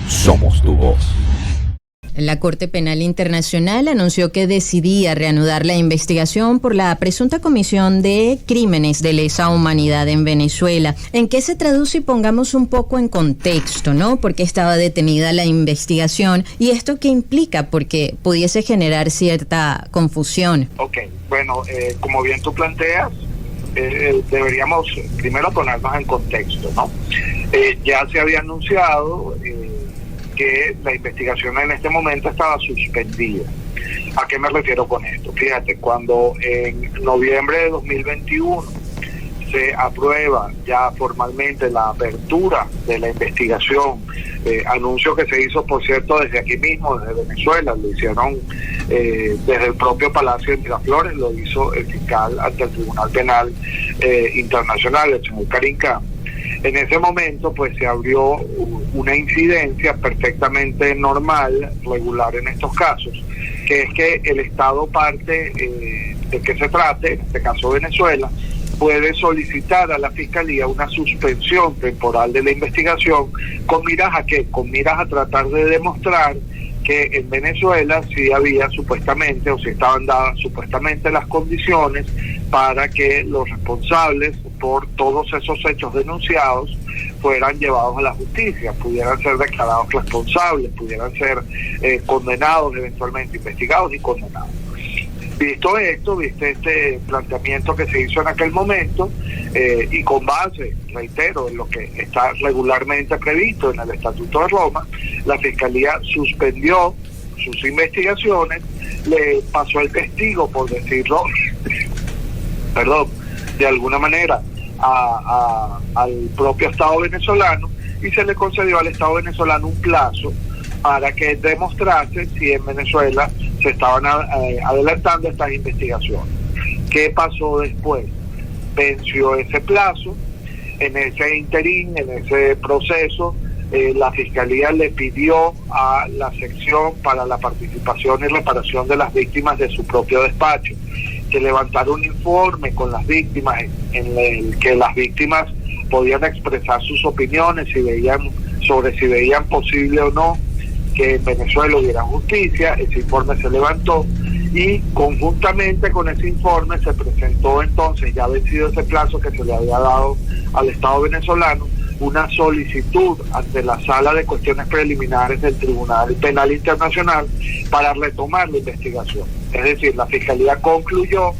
somos tu voz. La Corte Penal Internacional anunció que decidía reanudar la investigación por la presunta comisión de crímenes de lesa humanidad en Venezuela. ¿En qué se traduce? Y pongamos un poco en contexto, ¿no? ¿Por qué estaba detenida la investigación? ¿Y esto qué implica? Porque pudiese generar cierta confusión. Ok, bueno, como bien tú planteas, deberíamos primero ponernos en contexto, ¿no? Ya se había anunciado que la investigación en este momento estaba suspendida. ¿A qué me refiero con esto? Fíjate, cuando en noviembre de 2021 se aprueba ya formalmente la apertura de la investigación, anuncio que se hizo, por cierto, desde aquí mismo, desde Venezuela, lo hicieron desde el propio Palacio de Miraflores, lo hizo el fiscal ante el Tribunal Penal Internacional, el señor Karim Khan. En ese momento, pues, se abrió una incidencia perfectamente normal, regular en estos casos, que es que el Estado parte de que se trate, en este caso Venezuela, puede solicitar a la Fiscalía una suspensión temporal de la investigación. ¿Con miras a qué? Con miras a tratar de demostrar que en Venezuela sí había supuestamente, o sí estaban dadas supuestamente las condiciones para que los responsables por todos esos hechos denunciados fueran llevados a la justicia, pudieran ser declarados responsables, pudieran ser condenados, eventualmente investigados y condenados. Visto esto, viste este planteamiento que se hizo en aquel momento, y con base, reitero, en lo que está regularmente previsto en el Estatuto de Roma, la Fiscalía suspendió sus investigaciones, le pasó el testigo, por decirlo, de alguna manera, al propio Estado venezolano, y se le concedió al Estado venezolano un plazo para que demostrase si en Venezuela se estaban adelantando estas investigaciones. ¿Qué pasó después? Venció ese plazo. En ese interín, en ese proceso, la Fiscalía le pidió a la sección para la participación y reparación de las víctimas de su propio despacho que levantara un informe con las víctimas en el que las víctimas podían expresar sus opiniones si veían posible o no que en Venezuela hubiera justicia. Ese informe se levantó y conjuntamente con ese informe se presentó entonces, ya vencido ese plazo que se le había dado al Estado venezolano, una solicitud ante la Sala de Cuestiones Preliminares del Tribunal Penal Internacional para retomar la investigación. Es decir, la Fiscalía concluyó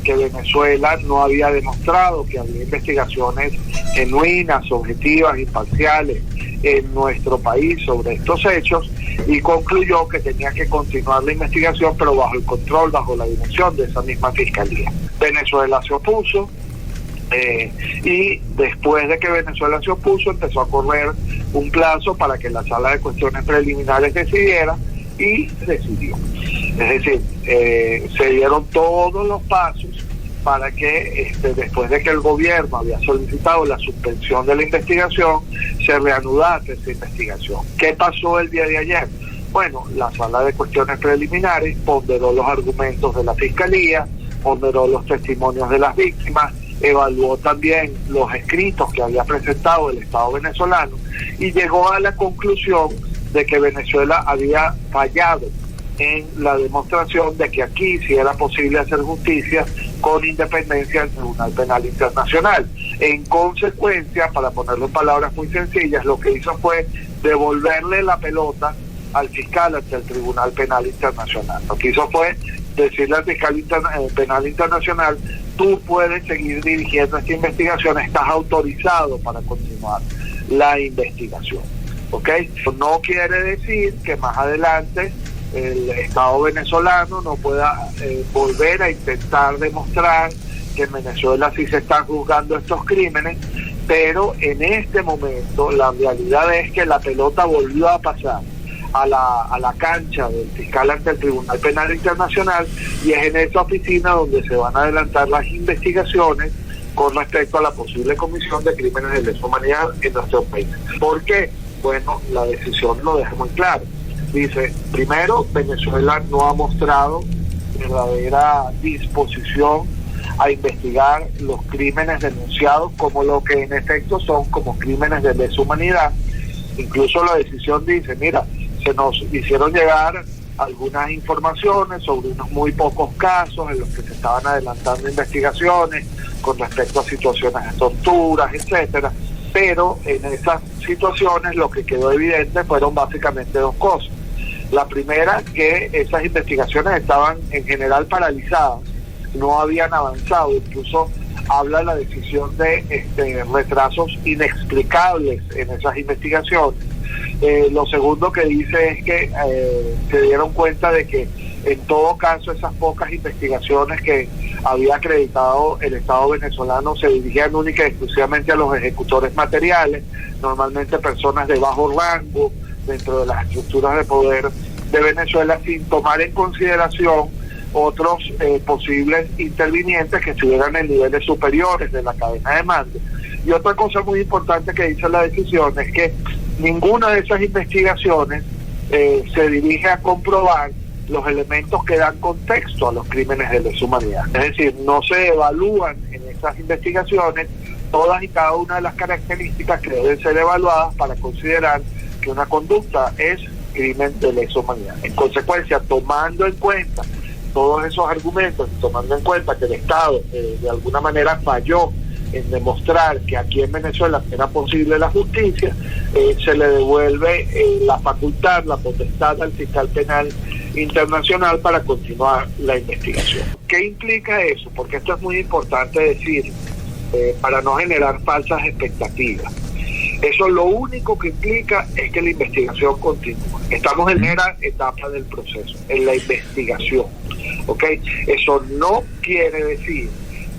que Venezuela no había demostrado que había investigaciones genuinas, objetivas, imparciales en nuestro país sobre estos hechos, y concluyó que tenía que continuar la investigación, pero bajo el control, bajo la dirección de esa misma Fiscalía. Venezuela se opuso, y después de que Venezuela se opuso, empezó a correr un plazo para que la Sala de Cuestiones Preliminares decidiera, y decidió. Es decir, se dieron todos los pasos para que después de que el gobierno había solicitado la suspensión de la investigación, se reanudase esa investigación. ¿Qué pasó el día de ayer? Bueno, la Sala de Cuestiones Preliminares ponderó los argumentos de la Fiscalía, ponderó los testimonios de las víctimas, evaluó también los escritos que había presentado el Estado venezolano y llegó a la conclusión de que Venezuela había fallado en la demostración de que aquí sí era posible hacer justicia con independencia del Tribunal Penal Internacional. En consecuencia, para ponerlo en palabras muy sencillas, lo que hizo fue devolverle la pelota al fiscal ante el Tribunal Penal Internacional. Lo que hizo fue decirle al fiscal penal internacional: tú puedes seguir dirigiendo esta investigación, estás autorizado para continuar la investigación. ¿Ok? No quiere decir que más adelante el Estado venezolano no pueda volver a intentar demostrar que en Venezuela sí se están juzgando estos crímenes, pero en este momento la realidad es que la pelota volvió a pasar a la cancha del fiscal ante el Tribunal Penal Internacional, y es en esa oficina donde se van a adelantar las investigaciones con respecto a la posible comisión de crímenes de lesa humanidad en nuestro país. ¿Por qué? Bueno, la decisión lo deja muy claro. Dice, primero, Venezuela no ha mostrado verdadera disposición a investigar los crímenes denunciados como lo que en efecto son, como crímenes de lesa humanidad. Incluso la decisión dice, mira, se nos hicieron llegar algunas informaciones sobre unos muy pocos casos en los que se estaban adelantando investigaciones con respecto a situaciones de torturas, etcétera, pero en esas situaciones lo que quedó evidente fueron básicamente dos cosas. La primera, que esas investigaciones estaban en general paralizadas, no habían avanzado, incluso habla la decisión de retrasos inexplicables en esas investigaciones. Lo segundo que dice es que se dieron cuenta de que en todo caso esas pocas investigaciones que había acreditado el Estado venezolano se dirigían única y exclusivamente a los ejecutores materiales, normalmente personas de bajo rango dentro de las estructuras de poder de Venezuela, sin tomar en consideración otros posibles intervinientes que estuvieran en niveles superiores de la cadena de mando. Y otra cosa muy importante que dice la decisión es que ninguna de esas investigaciones se dirige a comprobar los elementos que dan contexto a los crímenes de lesa humanidad. Es decir, no se evalúan en esas investigaciones todas y cada una de las características que deben ser evaluadas para considerar que una conducta es crimen de lesa humanidad. En consecuencia, tomando en cuenta todos esos argumentos y tomando en cuenta que el Estado de alguna manera falló en demostrar que aquí en Venezuela era posible la justicia, se le devuelve la facultad, la potestad al fiscal penal internacional para continuar la investigación. ¿Qué implica eso? Porque esto es muy importante decir, para no generar falsas expectativas. Eso lo único que implica es que la investigación continúa. Estamos en la etapa del proceso, en la investigación, ¿ok? Eso no quiere decir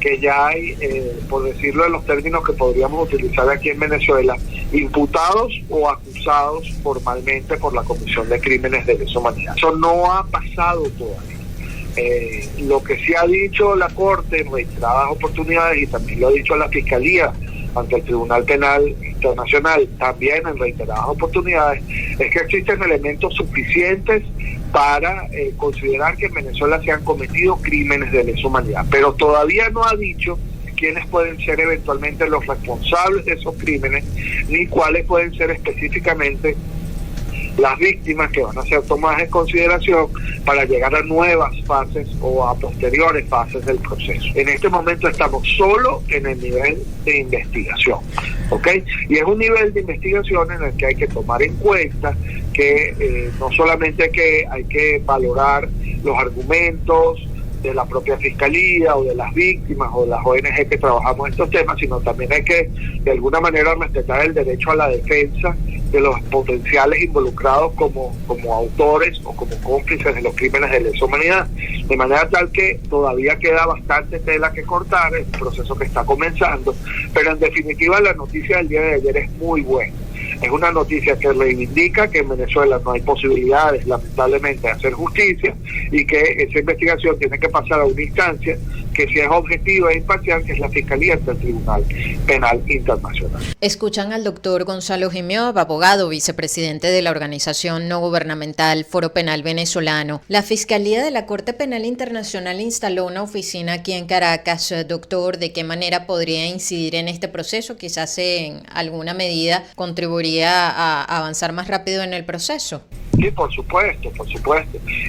que ya hay, por decirlo en los términos que podríamos utilizar aquí en Venezuela, imputados o acusados formalmente por la Comisión de Crímenes de Lesa Humanidad. Eso no ha pasado todavía. Lo que sí ha dicho la Corte en reiteradas oportunidades, y también lo ha dicho la Fiscalía ante el Tribunal Penal Internacional, también en reiteradas oportunidades, es que existen elementos suficientes para considerar que en Venezuela se han cometido crímenes de lesa humanidad, pero todavía no ha dicho quiénes pueden ser eventualmente los responsables de esos crímenes, ni cuáles pueden ser específicamente las víctimas que van a ser tomadas en consideración para llegar a nuevas fases o a posteriores fases del proceso. En este momento estamos solo en el nivel de investigación, ¿ok? Y es un nivel de investigación en el que hay que tomar en cuenta que no solamente que hay que valorar los argumentos de la propia Fiscalía o de las víctimas o de las ONG que trabajamos en estos temas, sino también hay que de alguna manera respetar el derecho a la defensa de los potenciales involucrados como autores o como cómplices de los crímenes de lesa humanidad, de manera tal que todavía queda bastante tela que cortar, es un proceso que está comenzando, pero en definitiva la noticia del día de ayer es muy buena. Es una noticia que reivindica que en Venezuela no hay posibilidades, lamentablemente, de hacer justicia y que esa investigación tiene que pasar a una instancia que si es objetiva e imparcial, que es la Fiscalía ante el Tribunal Penal Internacional. Escuchan al doctor Gonzalo Jimiov, abogado, vicepresidente de la organización no gubernamental Foro Penal Venezolano. La Fiscalía de la Corte Penal Internacional instaló una oficina aquí en Caracas. Doctor, ¿de qué manera podría incidir en este proceso? Quizás en alguna medida contribuiría a avanzar más rápido en el proceso. Sí, por supuesto.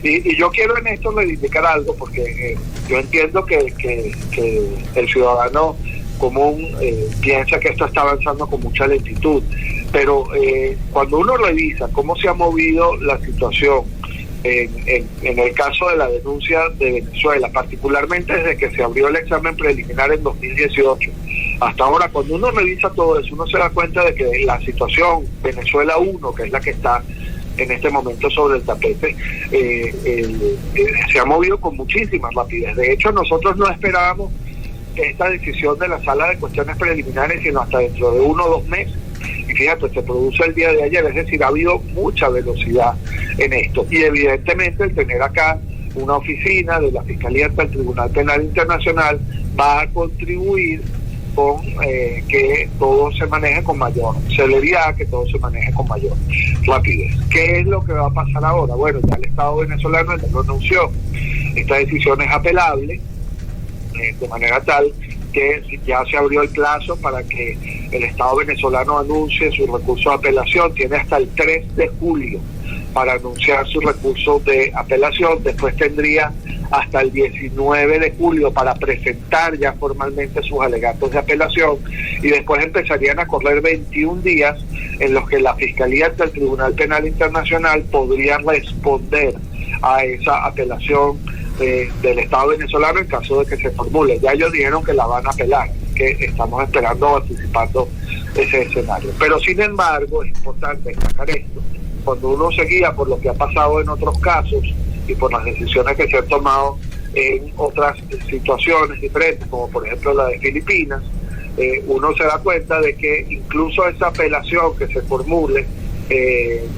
Y yo quiero en esto reivindicar algo, porque yo entiendo que el ciudadano común piensa que esto está avanzando con mucha lentitud, pero cuando uno revisa cómo se ha movido la situación en el caso de la denuncia de Venezuela, particularmente desde que se abrió el examen preliminar en 2018, hasta ahora, cuando uno revisa todo eso, uno se da cuenta de que la situación Venezuela 1, que es la que está en este momento sobre el tapete, se ha movido con muchísima rapidez. De hecho, nosotros no esperábamos esta decisión de la Sala de Cuestiones Preliminares sino hasta dentro de 1 o 2 meses. Y fíjate, se produce el día de ayer, es decir, ha habido mucha velocidad en esto. Y evidentemente el tener acá una oficina de la Fiscalía ante el Tribunal Penal Internacional va a contribuir con que todo se maneje con mayor celeridad, que todo se maneje con mayor rapidez. ¿Qué es lo que va a pasar ahora? Bueno, ya el Estado venezolano ya lo anunció. Esta decisión es apelable, de manera tal que ya se abrió el plazo para que el Estado venezolano anuncie su recurso de apelación. Tiene hasta el 3 de julio para anunciar su recurso de apelación. Después tendría hasta el 19 de julio para presentar ya formalmente sus alegatos de apelación, y después empezarían a correr 21 días en los que la Fiscalía ante el Tribunal Penal Internacional podría responder a esa apelación del Estado venezolano en caso de que se formule. Ya ellos dijeron que la van a apelar, que estamos esperando, anticipando ese escenario. Pero sin embargo, es importante destacar esto: cuando uno se guía por lo que ha pasado en otros casos y por las decisiones que se han tomado en otras situaciones diferentes, como por ejemplo la de Filipinas, uno se da cuenta de que incluso esa apelación que se formule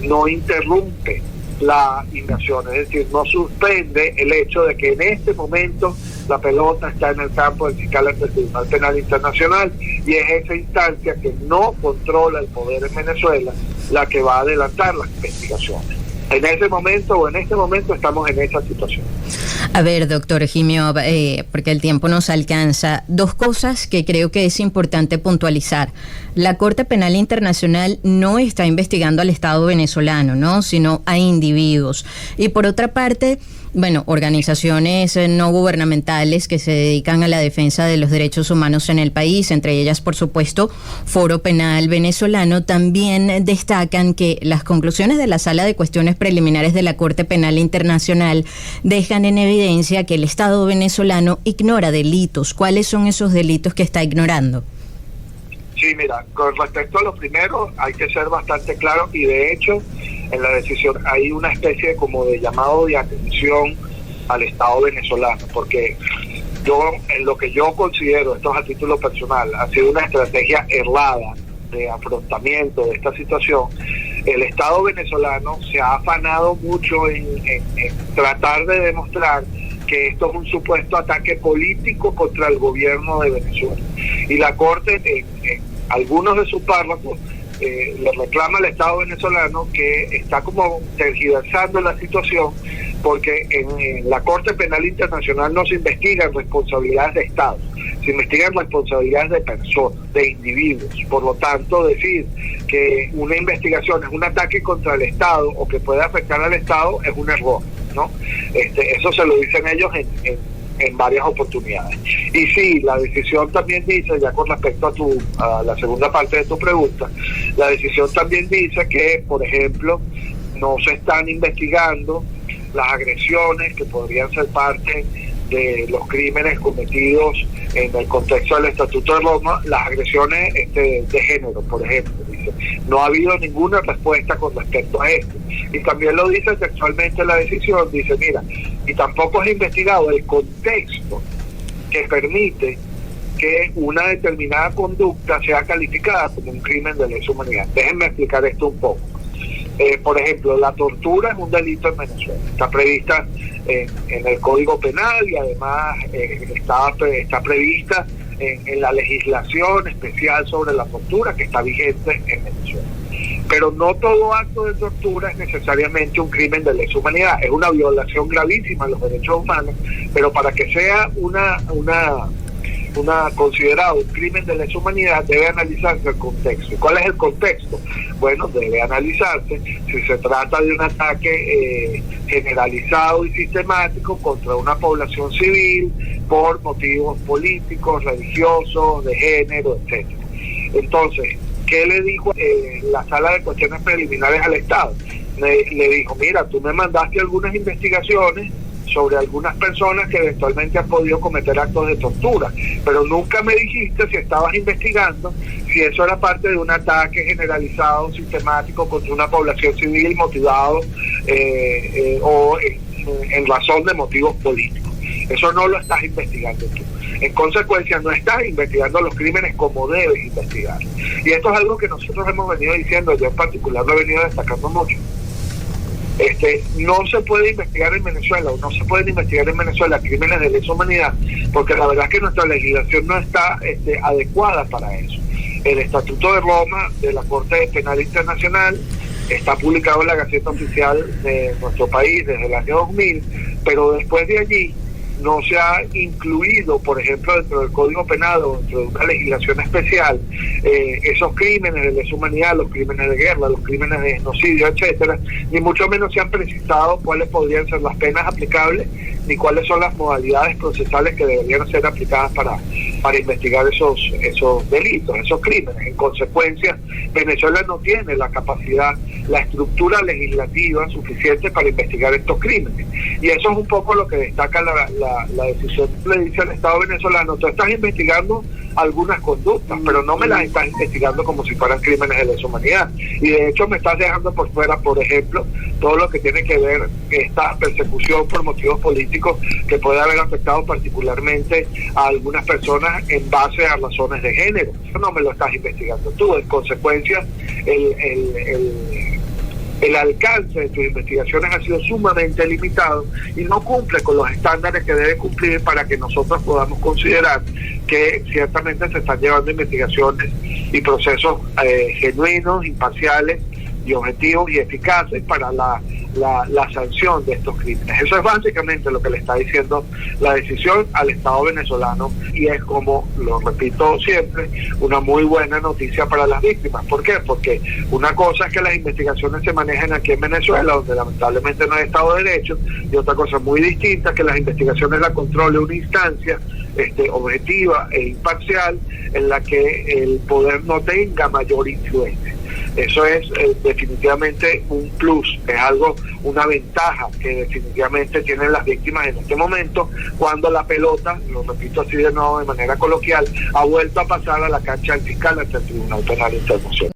no interrumpe la inversión, es decir, no suspende el hecho de que en este momento la pelota está en el campo del fiscal ante el Tribunal Penal Internacional, y es esa instancia que no controla el poder en Venezuela la que va a adelantar las investigaciones. En ese momento o en este momento estamos en esa situación. A ver, doctor Gimio, porque el tiempo nos alcanza, dos cosas que creo que es importante puntualizar. La Corte Penal Internacional no está investigando al Estado venezolano, ¿no?, sino a individuos. Y por otra parte, bueno, organizaciones no gubernamentales que se dedican a la defensa de los derechos humanos en el país, entre ellas, por supuesto, Foro Penal Venezolano, también destacan que las conclusiones de la Sala de Cuestiones Preliminares de la Corte Penal Internacional dejan en evidencia que el Estado venezolano ignora delitos. ¿Cuáles son esos delitos que está ignorando? Sí, mira, con respecto a lo primero, hay que ser bastante claro, y de hecho en la decisión hay una especie como de llamado de atención al Estado venezolano, porque yo, en lo que yo considero, esto es a título personal, ha sido una estrategia errada de afrontamiento de esta situación. El Estado venezolano se ha afanado mucho en tratar de demostrar que esto es un supuesto ataque político contra el gobierno de Venezuela, y la Corte en algunos de sus párrafos le reclama al Estado venezolano que está como tergiversando la situación, porque en la Corte Penal Internacional no se investigan responsabilidades de Estado, se investigan responsabilidades de personas, de individuos. Por lo tanto, decir que una investigación es un ataque contra el Estado o que puede afectar al Estado es un error, ¿no? Eso se lo dicen ellos en varias oportunidades. Y sí, la decisión también dice, ya con respecto a la segunda parte de tu pregunta, la decisión también dice que, por ejemplo, no se están investigando las agresiones que podrían ser parte de los crímenes cometidos en el contexto del Estatuto de Roma, las agresiones de género, por ejemplo. Dice, no ha habido ninguna respuesta con respecto a esto. Y también lo dice textualmente la decisión, dice, mira, y tampoco es investigado el contexto que permite que una determinada conducta sea calificada como un crimen de lesa humanidad. Déjenme explicar esto un poco. Por ejemplo, la tortura es un delito en Venezuela, está prevista en el Código Penal, y además está prevista en la legislación especial sobre la tortura que está vigente en Venezuela. Pero no todo acto de tortura es necesariamente un crimen de lesa humanidad, es una violación gravísima de los derechos humanos, pero para que sea considerado un crimen de lesa humanidad debe analizarse el contexto. ¿Cuál es el contexto? Bueno, debe analizarse si se trata de un ataque generalizado y sistemático contra una población civil por motivos políticos, religiosos, de género, etcétera. Entonces, ¿qué le dijo la Sala de Cuestiones Preliminares al Estado? Le dijo, mira, tú me mandaste algunas investigaciones sobre algunas personas que eventualmente han podido cometer actos de tortura, pero nunca me dijiste si estabas investigando si eso era parte de un ataque generalizado, sistemático contra una población civil motivado o en razón de motivos políticos. Eso no lo estás investigando tú. En consecuencia, no estás investigando los crímenes como debes investigar. Y esto es algo que nosotros hemos venido diciendo, yo en particular lo he venido destacando mucho. No se puede investigar en Venezuela, o no se pueden investigar en Venezuela crímenes de lesa humanidad, porque la verdad es que nuestra legislación no está adecuada para eso. El Estatuto de Roma de la Corte Penal Internacional está publicado en la Gaceta Oficial de nuestro país desde el año 2000, pero después de allí no se ha incluido, por ejemplo, dentro del Código Penal o dentro de una legislación especial, esos crímenes de lesa humanidad, los crímenes de guerra, los crímenes de genocidio, etcétera, ni mucho menos se han precisado cuáles podrían ser las penas aplicables, ni cuáles son las modalidades procesales que deberían ser aplicadas para investigar esos delitos, esos crímenes. En consecuencia, Venezuela no tiene la capacidad, la estructura legislativa suficiente para investigar estos crímenes. Y eso es un poco lo que destaca la decisión que le dice al Estado venezolano: tú estás investigando algunas conductas, pero no me las estás investigando como si fueran crímenes de lesa humanidad. Y de hecho me estás dejando por fuera, por ejemplo, todo lo que tiene que ver esta persecución por motivos políticos que puede haber afectado particularmente a algunas personas en base a razones de género. Eso no me lo estás investigando tú. En consecuencia, el alcance de tus investigaciones ha sido sumamente limitado y no cumple con los estándares que debe cumplir para que nosotros podamos considerar que ciertamente se están llevando investigaciones y procesos genuinos, imparciales y objetivos y eficaces para la sanción de estos crímenes. Eso es básicamente lo que le está diciendo la decisión al Estado venezolano, y es, como lo repito siempre, una muy buena noticia para las víctimas. ¿Por qué? Porque una cosa es que las investigaciones se manejen aquí en Venezuela, donde lamentablemente no hay Estado de Derecho, y otra cosa muy distinta es que las investigaciones la controle una instancia objetiva e imparcial, en la que el poder no tenga mayor influencia. Eso es definitivamente un plus, es algo, una ventaja que definitivamente tienen las víctimas en este momento, cuando la pelota, lo repito así de nuevo de manera coloquial, ha vuelto a pasar a la cancha del fiscal ante el Tribunal Penal Internacional.